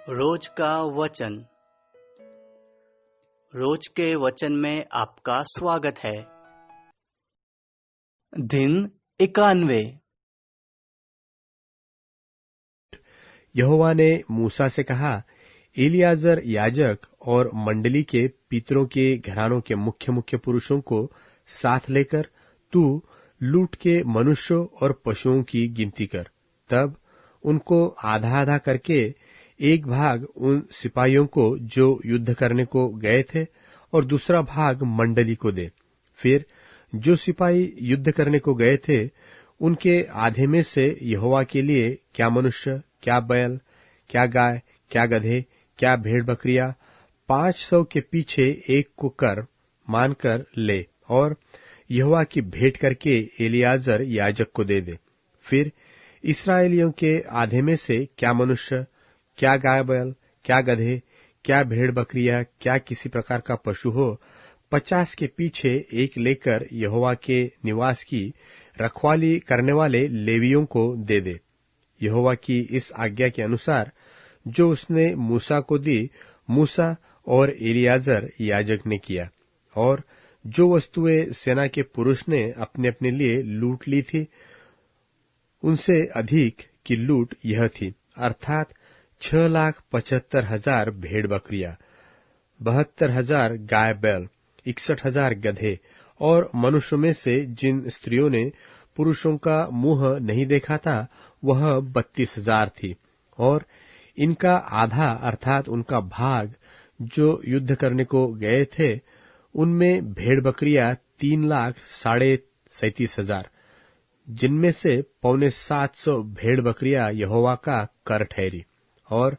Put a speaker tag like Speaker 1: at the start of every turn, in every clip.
Speaker 1: रोज का वचन। रोज के वचन में आपका स्वागत है। दिन 91।
Speaker 2: यहोवा ने मूसा से कहा, एलियाजर याजक और मंडली के पितरों के घरानों के मुख्य मुख्य पुरुषों को साथ लेकर तू लूट के मनुष्यों और पशुओं की गिनती कर। तब उनको आधा आधा करके एक भाग उन सिपाहियों को जो युद्ध करने को गए थे और दूसरा भाग मंडली को दे। फिर जो सिपाही युद्ध करने को गए थे उनके आधे में से यहोवा के लिए क्या मनुष्य, क्या बैल, क्या गाय, क्या गधे, क्या भेड़ बकरियां 500 के पीछे एक को कर मानकर ले और यहोवा की भेंट करके एलियाजर याजक को दे दे। फिर इस्राएलियों के आधे में से क्या मनुष्य, क्या गाय बैल, क्या गधे, क्या भेड़ बकरियां, क्या किसी प्रकार का पशु हो 50 के पीछे एक लेकर यहोवा के निवास की रखवाली करने वाले लेवियों को दे दे। यहोवा की इस आज्ञा के अनुसार जो उसने मूसा को दी, मूसा और एलियाजर याजक ने किया। और जो वस्तुएं सेना के पुरुष ने अपने अपने लिए लूट ली थी, उनसे अधिक की लूट यह थी, अर्थात 6,75,000 भेड़ बकरियां, 72,000 गाय बैल, 61,000 गधे, और मनुष्यों में से जिन स्त्रियों ने पुरुषों का मुंह नहीं देखा था वह 32,000 थी। और इनका आधा अर्थात उनका भाग जो युद्ध करने को गए थे, उनमें भेड़ बकरियां 3,37,500, जिनमें से 750 भेड़ बकरियां यहोवा का कर ठहरी, और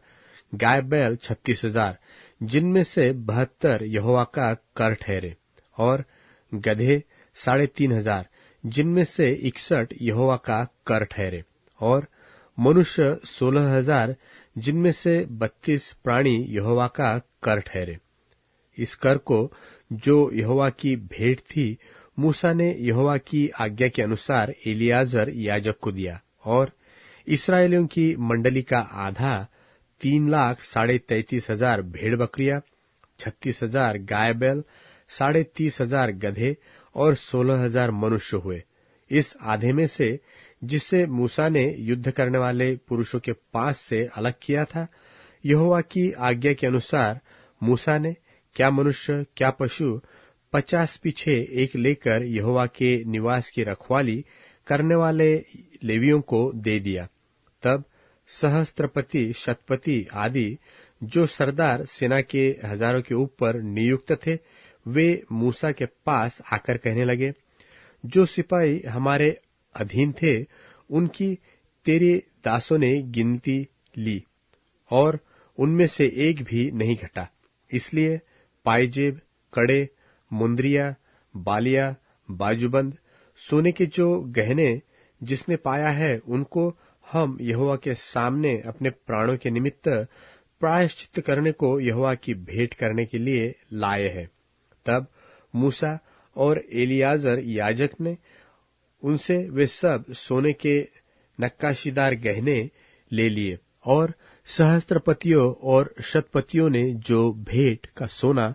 Speaker 2: गाय बैल 36,000, जिनमें से 72 यहोवा का कर ठहरे, और गधे 3,500, जिनमें से 61 यहोवा का कर ठहरे, और मनुष्य 16,000, जिनमें से 32 प्राणी यहोवा का कर ठहरे। इस कर को जो यहोवा की भेंट थी, मूसा ने यहोवा की आज्ञा के अनुसार एलियाजर याजक को दिया। और इस्राएलियों की मंडली का आधा 3,33,000 भेड़ बकरियां, 36,000 गाय बैल, 30,500 गधे और 16,000 मनुष्य हुए। इस आधे में से जिसे मूसा ने युद्ध करने वाले पुरुषों के पास से अलग किया था, यहोवा की आज्ञा के अनुसार मूसा ने क्या मनुष्य, क्या पशु 50 पीछे एक लेकर यहोवा के निवास की रखवाली करने वाले लेवियों को दे दिया। तब सहस्त्रपति, शतपति आदि जो सरदार सेना के हजारों के ऊपर नियुक्त थे, वे मूसा के पास आकर कहने लगे, जो सिपाही हमारे अधीन थे उनकी तेरे दासों ने गिनती ली और उनमें से एक भी नहीं घटा। इसलिए पायजेब, कड़े, मुंदरिया, बालिया, बाजूबंद, सोने के जो गहने जिसने पाया है, उनको हम यहोवा के सामने अपने प्राणों के निमित्त प्रायश्चित करने को यहोवा की भेंट करने के लिए लाए हैं। तब मूसा और एलियाजर याजक ने उनसे वे सब सोने के नक्काशीदार गहने ले लिए, और सहस्त्रपतियों और शतपतियों ने जो भेंट का सोना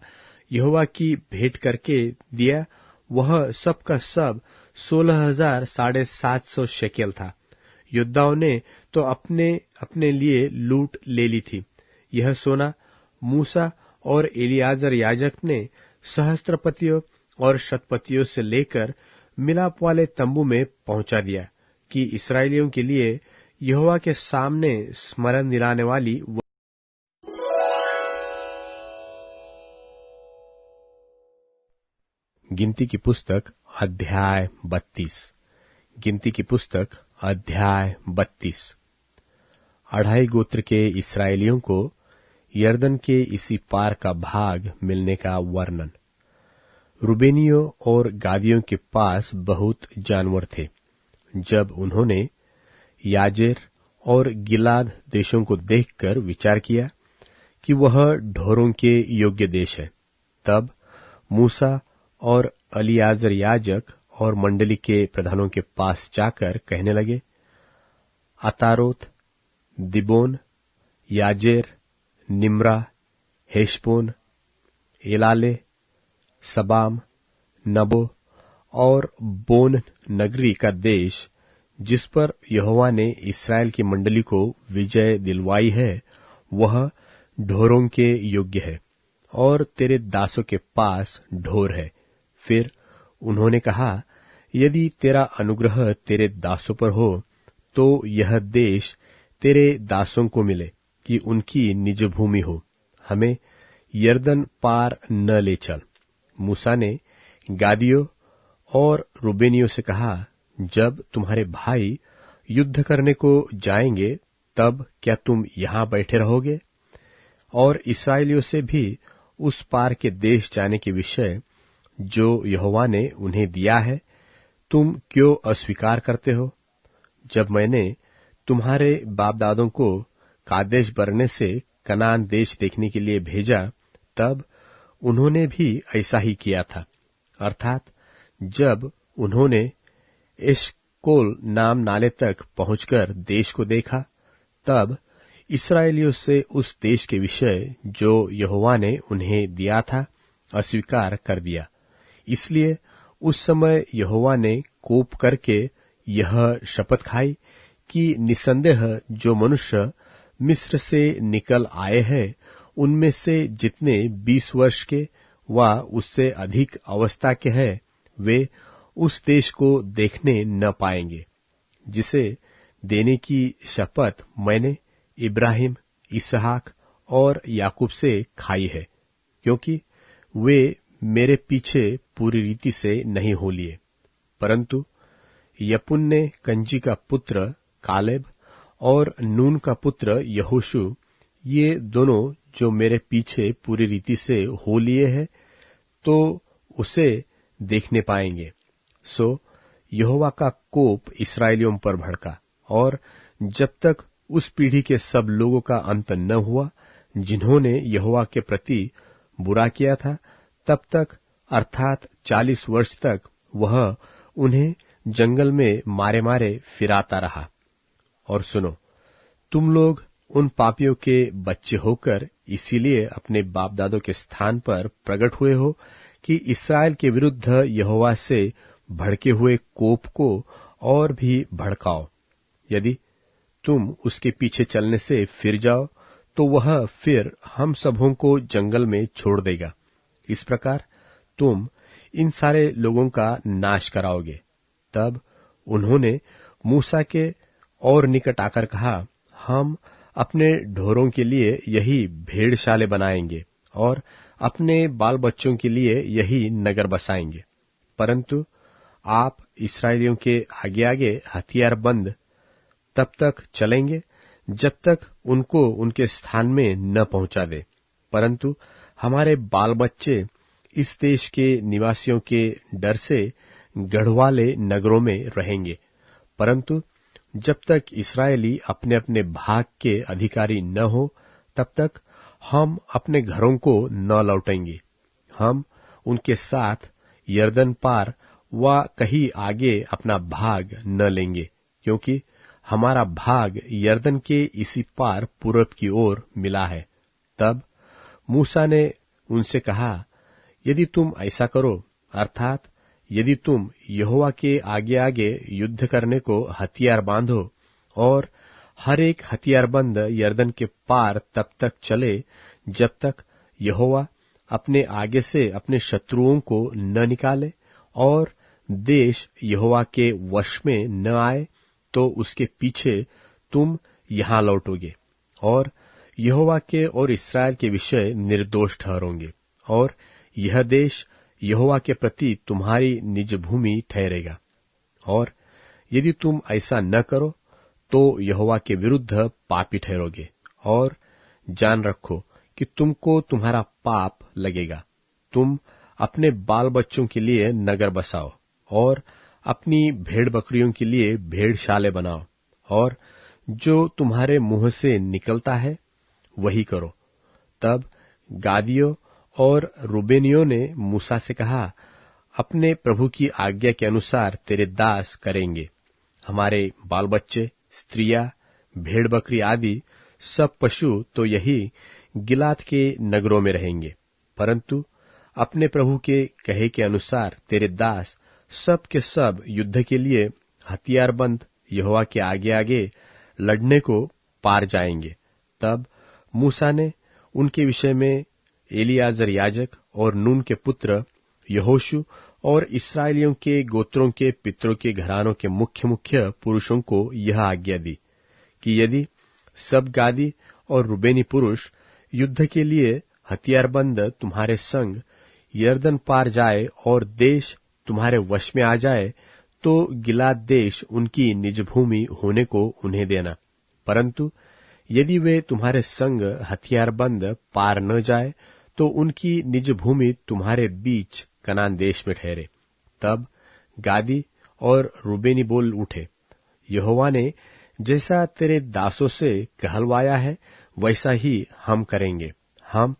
Speaker 2: यहोवा की भेंट करके दिया, वह सब का सब 16,750 शेकेल था। योद्धाओं ने तो अपने अपने लिए लूट ले ली थी। यह सोना मूसा और एलियाजर याजक ने सहस्त्रपतियों और शतपतियों से लेकर मिलाप वाले तंबू में पहुंचा दिया कि इस्राएलियों के लिए यहोवा के सामने स्मरण दिलाने वाली गिनती की पुस्तक अध्याय 32। गिनती की पुस्तक अध्याय 32। 2.5 गोत्र के इस्राएलियों को यरदन के इसी पार का भाग मिलने का वर्णन। रूबेनियों और गादियों के पास बहुत जानवर थे। जब उन्होंने याजेर और गिलाद देशों को देखकर विचार किया कि वह ढोरों के योग्य देश है, तब मूसा और एलियाजर याजक और मंडली के प्रधानों के पास जाकर कहने लगे, अतारोत, दिबोन, याजेर, निम्रा, हेशबोन, एलाले, सबाम, नबो और बोन नगरी का देश, जिस पर यहोवा ने इस्राएल की मंडली को विजय दिलवाई है, वह ढोरों के योग्य है और तेरे दासों के पास ढोर है। फिर उन्होंने कहा, यदि तेरा अनुग्रह तेरे दासों पर हो तो यह देश तेरे दासों को मिले कि उनकी निज भूमि हो, हमें यरदन पार न ले चल। मूसा ने गादियों और रूबेनियों से कहा, जब तुम्हारे भाई युद्ध करने को जाएंगे तब क्या तुम यहां बैठे रहोगे? और इस्राएलियों से भी उस पार के देश जाने के विषय जो यहोवा ने उन्हें दिया है तुम क्यों अस्वीकार करते हो? जब मैंने तुम्हारे बाप दादों को कादेश बरने से कनान देश देखने के लिए भेजा, तब उन्होंने भी ऐसा ही किया था। अर्थात जब उन्होंने एशकोल नाम नाले तक पहुंचकर देश को देखा, तब इस्राएलियों से उस देश के विषय जो यहोवा ने उन्हें दिया था अस्वीकार कर दिया। इसलिए उस समय यहोवा ने कोप करके यह शपथ खाई कि निसंदेह जो मनुष्य मिस्र से निकल आए हैं, उनमें से जितने 20 वर्ष के व उससे अधिक अवस्था के हैं, वे उस देश को देखने न पाएंगे, जिसे देने की शपथ मैंने इब्राहिम, इसहाक और याकूब से खाई है, क्योंकि वे मेरे पीछे पूरी रीति से नहीं हो लिए। परंतु यपुन्ने कंजी का पुत्र कालेब और नून का पुत्र यहोशू, ये दोनों जो मेरे पीछे पूरी रीति से हो लिए हैं, तो उसे देखने पाएंगे। सो यहोवा का कोप इस्राएलियों पर भड़का, और जब तक उस पीढ़ी के सब लोगों का अंत न हुआ जिन्होंने यहोवा के प्रति बुरा किया था, तब तक अर्थात 40 वर्ष तक वह उन्हें जंगल में मारे मारे फिराता रहा। और सुनो, तुम लोग उन पापियों के बच्चे होकर इसीलिए अपने बाप दादों के स्थान पर प्रकट हुए हो कि इस्राएल के विरुद्ध यहोवा से भड़के हुए कोप को और भी भड़काओ। यदि तुम उसके पीछे चलने से फिर जाओ तो वह फिर हम सबों को जंगल में छोड़ देगा। इस प्रकार तुम इन सारे लोगों का नाश कराओगे। तब उन्होंने मूसा के और निकट आकर कहा, हम अपने ढोरों के लिए यही भेड़शाले बनाएंगे और अपने बाल बच्चों के लिए यही नगर बसाएंगे। परंतु आप इस्राएलियों के आगे आगे हथियारबंद तब तक चलेंगे जब तक उनको उनके स्थान में न पहुंचा दे। परंतु हमारे बाल बच्चे इस देश के निवासियों के डर से गढ़वाले नगरों में रहेंगे। परंतु जब तक इस्राएली अपने अपने भाग के अधिकारी न हो, तब तक हम अपने घरों को न लौटेंगे। हम उनके साथ यरदन पार व कहीं आगे अपना भाग न लेंगे, क्योंकि हमारा भाग यरदन के इसी पार पूरब की ओर मिला है। तब मूसा ने उनसे कहा, यदि तुम ऐसा करो, अर्थात यदि तुम यहोवा के आगे आगे युद्ध करने को हथियार बांधो और हर एक हथियारबंद यरदन के पार तब तक चले जब तक यहोवा अपने आगे से अपने शत्रुओं को न निकाले और देश यहोवा के वश में न आए, तो उसके पीछे तुम यहां लौटोगे और यहोवा के और इस्राएल के विषय निर्दोष ठहरोगे, और यह देश यहोवा के प्रति तुम्हारी निज भूमि ठहरेगा। और यदि तुम ऐसा न करो तो यहोवा के विरुद्ध पापी ठहरोगे, और जान रखो कि तुमको तुम्हारा पाप लगेगा। तुम अपने बाल बच्चों के लिए नगर बसाओ और अपनी भेड़ बकरियों के लिए भेड़शाले बनाओ, और जो तुम्हारे मुंह से निकलता है वही करो। तब गादियों और रूबेनियों ने मूसा से कहा, अपने प्रभु की आज्ञा के अनुसार तेरे दास करेंगे। हमारे बाल बच्चे, स्त्रियां, भेड़ बकरी आदि सब पशु तो यही गिलाद के नगरों में रहेंगे। परंतु अपने प्रभु के कहे के अनुसार तेरे दास सब के सब युद्ध के लिए हथियारबंद यहोवा के आगे आगे लड़ने को पार जाएंगे। तब मूसा ने उनके विषय में एलियाजर याजक और नून के पुत्र यहोशू और इस्राएलियों के गोत्रों के पितरों के घरानों के मुख्य मुख्य पुरुषों को यह आज्ञा दी कि यदि सब गादी और रुबेनी पुरुष युद्ध के लिए हथियारबंद तुम्हारे संग यरदन पार जाए और देश तुम्हारे वश में आ जाए, तो गिलाद देश उनकी निज भूमि होने को उन्हें देना। परंतु यदि वे तुम्हारे संग हथियारबंद पार न जाए, तो उनकी निज भूमि तुम्हारे बीच कनान देश में ठहरे। तब गादी और रूबेनी बोल उठे, यहोवा ने जैसा तेरे दासों से कहलवाया है वैसा ही हम करेंगे। हम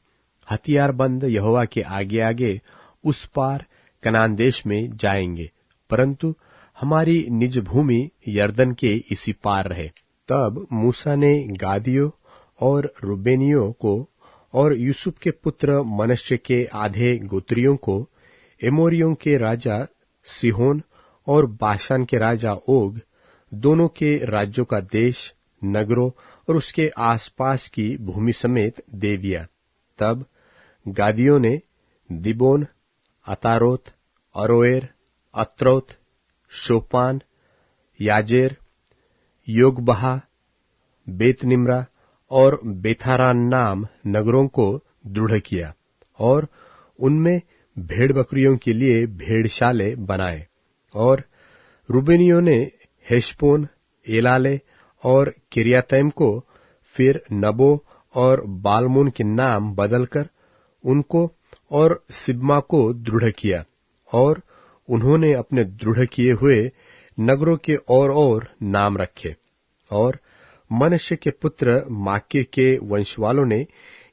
Speaker 2: हथियारबंद यहोवा के आगे आगे उस पार कनान देश में जाएंगे, परंतु हमारी निज भूमि यरदन के इसी पार रहे। तब मूसा ने गादियों और रूबेनियों को और यूसुफ के पुत्र मनश्शे के आधे गोत्रियों को एमोरियों के राजा सिहोन और बाशान के राजा ओग दोनों के राज्यों का देश, नगरों और उसके आसपास की भूमि समेत दे दिया। तब गादियों ने दिबोन, अतारोत, अरोएर, अत्रोत, शोपान, याजेर, योगबहा, बेतनिम्रा और बेथारान नाम नगरों को दृढ़ किया और उनमें भेड़ बकरियों के लिए भेड़शाले बनाए। और रूबेनियों ने हेशबोन, एलाले और किर्यातैम को फिर नबो और बालमोन के नाम बदलकर उनको और सिब्मा को दृढ़ किया, और उन्होंने अपने दृढ़ किए हुए नगरों के और नाम रखे। और मनश्शे के पुत्र माकीर के वंशवालों ने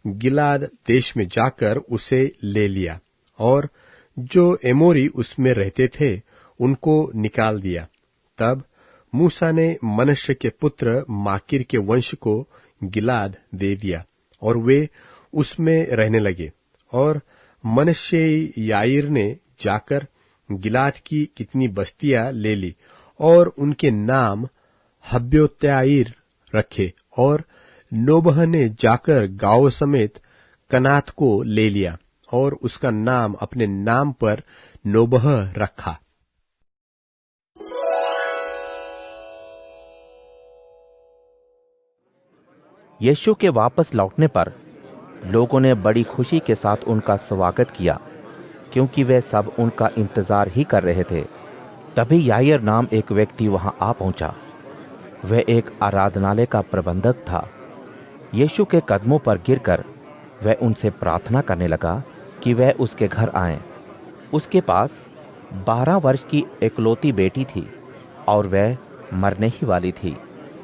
Speaker 2: गिलाद देश में जाकर उसे ले लिया, और जो एमोरी उसमें रहते थे उनको निकाल दिया। तब मूसा ने मनश्शे के पुत्र माकीर के वंश को गिलाद दे दिया, और वे उसमें रहने लगे। और मनश्शे याईर ने जाकर गिलाद की कितनी बस्तियां ले ली और उनके नाम हब्योत्याईर रखे। और नोबह ने जाकर गांव समेत कनात को ले लिया और उसका नाम अपने नाम पर नोबह रखा।
Speaker 3: यीशु के वापस लौटने पर लोगों ने बड़ी खुशी के साथ उनका स्वागत किया, क्योंकि वे सब उनका इंतजार ही कर रहे थे। तभी याईर नाम एक व्यक्ति वहां आ पहुंचा। वह एक आराधनालय का प्रबंधक था। यीशु के कदमों पर गिरकर वह उनसे प्रार्थना करने लगा कि वह उसके घर आएं। उसके पास 12 वर्ष की एकलौती बेटी थी और वह मरने ही वाली थी।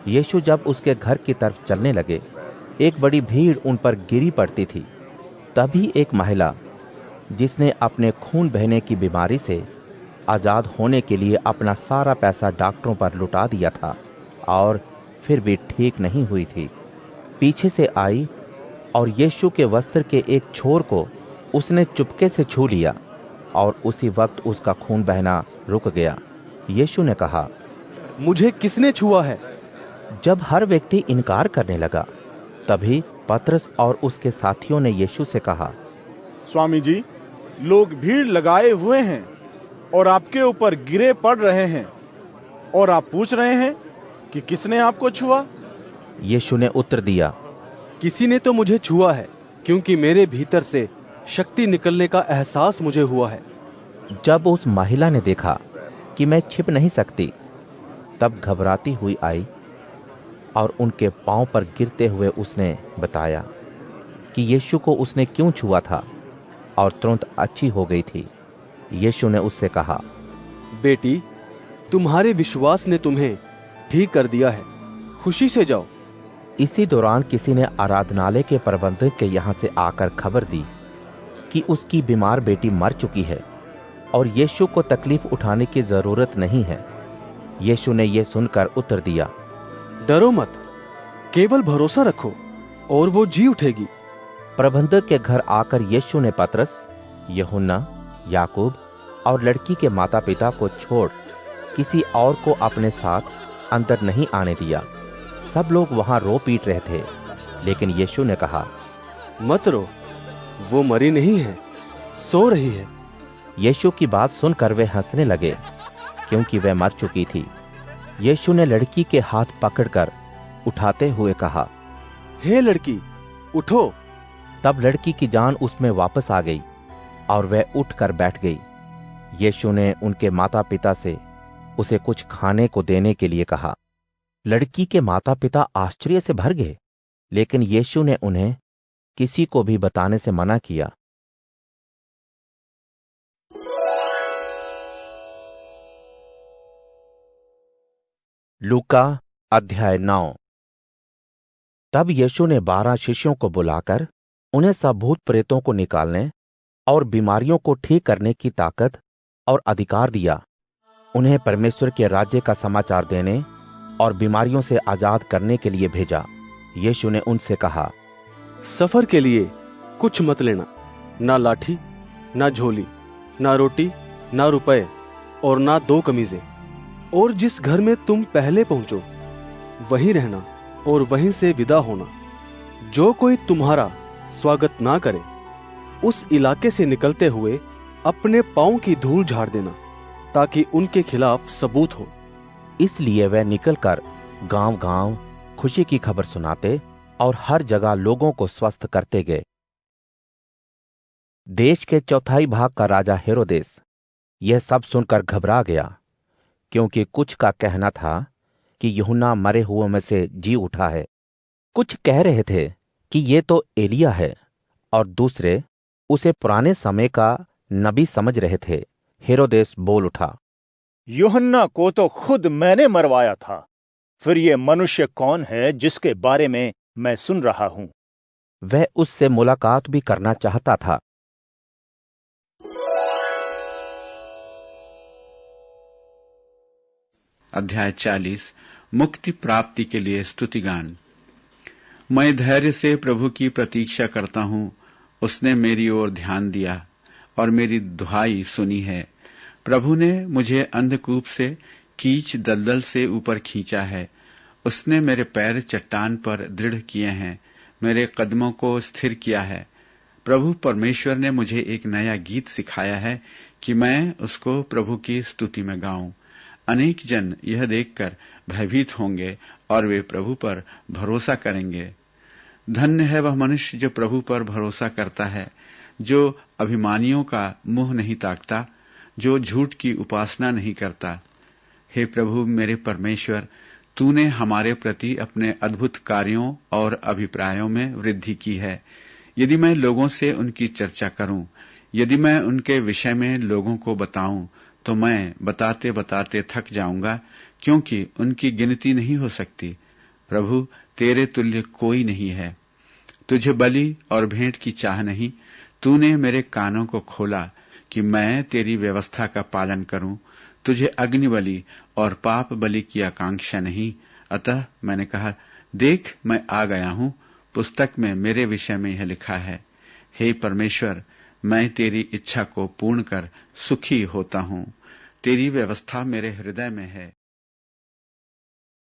Speaker 3: यीशु जब उसके घर की तरफ चलने लगे, एक बड़ी भीड़ उन पर गिरी पड़ती थी। तभी एक महिला, जिसने अपने खून बहने की बीमारी से आज़ाद होने के लिए अपना सारा पैसा डॉक्टरों पर लुटा दिया था और फिर भी ठीक नहीं हुई थी, पीछे से आई और यीशु के वस्त्र के एक छोर को उसने चुपके से छू लिया और उसी वक्त उसका खून बहना रुक गया। यीशु ने कहा,
Speaker 4: मुझे किसने छुआ है?
Speaker 3: जब हर व्यक्ति इनकार करने लगा, तभी पतरस और उसके साथियों ने यीशु से कहा,
Speaker 4: स्वामी जी, लोग भीड़ लगाए हुए हैं और आपके ऊपर गिरे पड़ रहे हैं, और आप पूछ रहे हैं कि किसने आपको छुआ?
Speaker 3: यीशु ने उत्तर दिया,
Speaker 4: किसी ने तो मुझे छुआ है, क्योंकि मेरे भीतर से शक्ति निकलने का एहसास मुझे हुआ है।
Speaker 3: जब उस महिला ने देखा कि मैं छिप नहीं सकती, तब घबराती हुई आई और उनके पांव पर गिरते हुए उसने बताया कि यीशु को उसने क्यों छुआ था, और तुरंत अच्छी हो गई थी। यीशु ने उससे कहा,
Speaker 4: बेटी, तुम्हारे विश्वास ने तुम्हें ठीक कर दिया है, खुशी से जाओ।
Speaker 3: इसी दौरान किसी ने आराधनालय के प्रबंधक के यहाँ से आकर खबर दी कि उसकी बीमार बेटी मर चुकी है और यीशु को तकलीफ उठाने की जरूरत नहीं है। यीशु ने यह सुनकर उत्तर दिया,
Speaker 4: डरो मत, केवल भरोसा रखो और वो जी उठेगी।
Speaker 3: प्रबंधक के घर आकर यीशु ने पतरस, यूहन्ना, याकूब और लड़की के माता पिता को छोड़ किसी और को अपने साथ अंदर नहीं आने दिया। सब लोग वहां रो पीट रहे थे, लेकिन यीशु ने कहा,
Speaker 5: मत रो, वो मरी नहीं है, सो रही है।
Speaker 3: यीशु की बात सुनकर वे हंसने लगे, क्योंकि वह मर चुकी थी। यीशु ने लड़की के हाथ पकड़कर उठाते हुए कहा,
Speaker 5: हे लड़की, उठो।
Speaker 3: तब लड़की की जान उसमें वापस आ गई और वह उठकर बैठ गई। यीशु ने उनके माता पिता से उसे कुछ खाने को देने के लिए कहा। लड़की के माता पिता आश्चर्य से भर गए, लेकिन यीशु ने उन्हें किसी को भी बताने से मना किया। लूका अध्याय 9। तब यीशु ने 12 शिष्यों को बुलाकर उन्हें सब भूत प्रेतों को निकालने और बीमारियों को ठीक करने की ताकत और अधिकार दिया। उन्हें परमेश्वर के राज्य का समाचार देने और बीमारियों से आजाद करने के लिए भेजा। यीशु ने उनसे कहा,
Speaker 5: सफर के लिए कुछ मत लेना, ना लाठी, ना झोली, ना रोटी, ना रुपए और ना 2 कमीजें। और जिस घर में तुम पहले पहुंचो वहीं रहना और वहीं से विदा होना। जो कोई तुम्हारा स्वागत ना करे, उस इलाके से निकलते हुए अपने पांव की धूल झाड़ देना, ताकि उनके खिलाफ सबूत हो।
Speaker 3: इसलिए वे निकलकर गांव-गांव खुशी की खबर सुनाते और हर जगह लोगों को स्वस्थ करते गए। देश के चौथाई भाग का राजा हेरोदेस यह सब सुनकर घबरा गया, क्योंकि कुछ का कहना था कि यूहन्ना मरे हुओं में से जी उठा है। कुछ कह रहे थे कि ये तो एलिया है, और दूसरे उसे पुराने समय का नबी समझ रहे थे। हेरोदेस बोल उठा,
Speaker 6: यूहन्ना को तो खुद मैंने मरवाया था, फिर ये मनुष्य कौन है जिसके बारे में मैं सुन रहा हूं?
Speaker 3: वह उससे मुलाकात भी करना चाहता था।
Speaker 7: अध्याय 40। मुक्ति प्राप्ति के लिए स्तुतिगान। मैं धैर्य से प्रभु की प्रतीक्षा करता हूं। उसने मेरी ओर ध्यान दिया और मेरी दुहाई सुनी है। प्रभु ने मुझे अंधकूप से, कीच दलदल से ऊपर खींचा है। उसने मेरे पैर चट्टान पर दृढ़ किए हैं, मेरे कदमों को स्थिर किया है। प्रभु परमेश्वर ने मुझे एक नया गीत सिखाया है कि मैं उसको प्रभु की स्तुति में गाऊं। अनेक जन यह देखकर भयभीत होंगे और वे प्रभु पर भरोसा करेंगे। धन्य है वह मनुष्य जो प्रभु पर भरोसा करता है, जो अभिमानियों का मुंह नहीं ताकता, जो झूठ की उपासना नहीं करता। हे प्रभु मेरे परमेश्वर, तूने हमारे प्रति अपने अद्भुत कार्यों और अभिप्रायों में वृद्धि की है। यदि मैं लोगों से उनकी चर्चा करूं, यदि मैं उनके विषय में लोगों को बताऊं, तो मैं बताते बताते थक जाऊंगा, क्योंकि उनकी गिनती नहीं हो सकती। प्रभु तेरे तुल्य कोई नहीं है। तुझे बलि और भेंट की चाह नहीं। तूने मेरे कानों को खोला कि मैं तेरी व्यवस्था का पालन करूं। तुझे अग्नि बलि और पाप बलि की आकांक्षा नहीं। अतः मैंने कहा, देख मैं आ गया हूं। पुस्तक में मेरे विषय में यह लिखा है। हे परमेश्वर, मैं तेरी इच्छा को पूर्ण कर सुखी होता हूं। तेरी व्यवस्था मेरे हृदय में है।